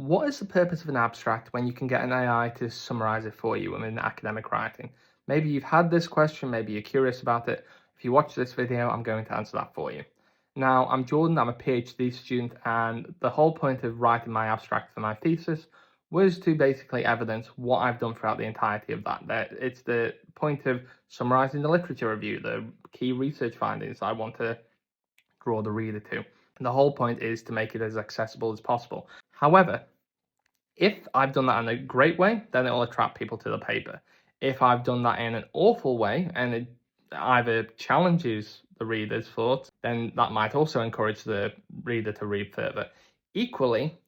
What is the purpose of an abstract when you can get an AI to summarize it for you in academic writing? Maybe you've had this question, maybe you're curious about it. If you watch this video, I'm going to answer that for you. Now, I'm Jordan, I'm a PhD student, and the whole point of writing my abstract for my thesis was to basically evidence what I've done throughout the entirety of that. It's the point of summarizing the literature review, the key research findings I want to draw the reader to. And the whole point is to make it as accessible as possible. However, if I've done that in a great way, then it will attract people to the paper. If I've done that in an awful way and it either challenges the reader's thoughts, then that might also encourage the reader to read further. Equally,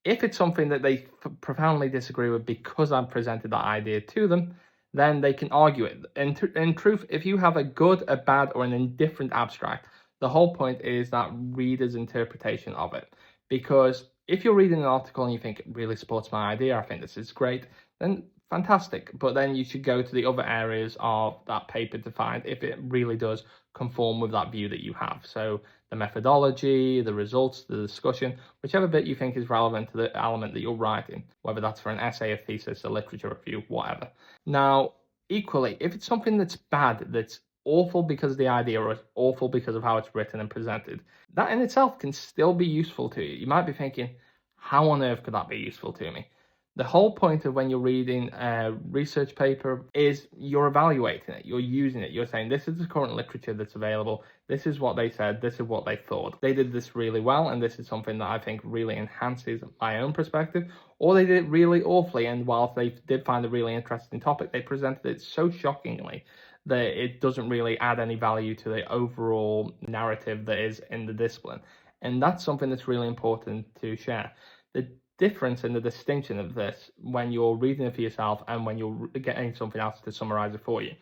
if it's something that they profoundly disagree with because I've presented that idea to them, then they can argue it. In truth, if you have a good, a bad, or an indifferent abstract, the whole point is that reader's interpretation of it. Because if you're reading an article and you think it really supports my idea, I think this is great, then fantastic. But then you should go to the other areas of that paper to find if it really does conform with that view that you have. So the methodology, the results, the discussion, whichever bit you think is relevant to the element that you're writing, whether that's for an essay, a thesis, a literature review, whatever. Now, equally, if it's something that's bad, that's awful because of the idea or it's awful because of how it's written and presented, that in itself can still be useful to you. You might be thinking, how on earth could that be useful to me? The whole point of when you're reading a research paper is you're evaluating it, you're using it, you're saying this is the current literature that's available, this is what they said, this is what they thought. They did this really well, and this is something that I think really enhances my own perspective, or they did it really awfully, and whilst they did find a really interesting topic, they presented it so shockingly that it doesn't really add any value to the overall narrative that is in the discipline. And that's something that's really important to share. The difference and the distinction of this when you're reading it for yourself and when you're getting something else to summarize it for you.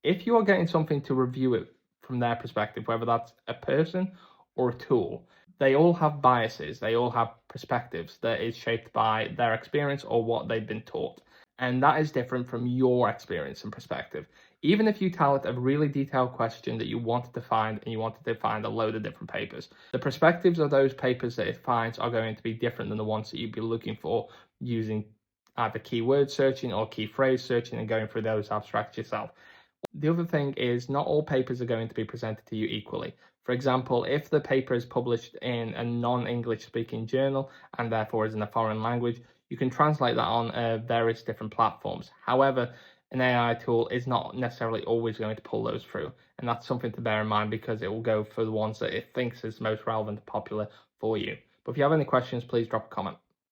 If you are getting something to review it from their perspective, whether that's a person or a tool, they all have biases, they all have perspectives that is shaped by their experience or what they've been taught. And that is different from your experience and perspective. Even if you tell it a really detailed question that you wanted to find and you wanted to find a load of different papers, the perspectives of those papers that it finds are going to be different than the ones that you'd be looking for using either keyword searching or key phrase searching and going through those abstracts yourself. The other thing is not all papers are going to be presented to you equally. For example, if the paper is published in a non-English speaking journal and therefore is in a foreign language, you can translate that on various different platforms. However, an AI tool is not necessarily always going to pull those through. And that's something to bear in mind because it will go for the ones that it thinks is most relevant and popular for you. But if you have any questions, please drop a comment.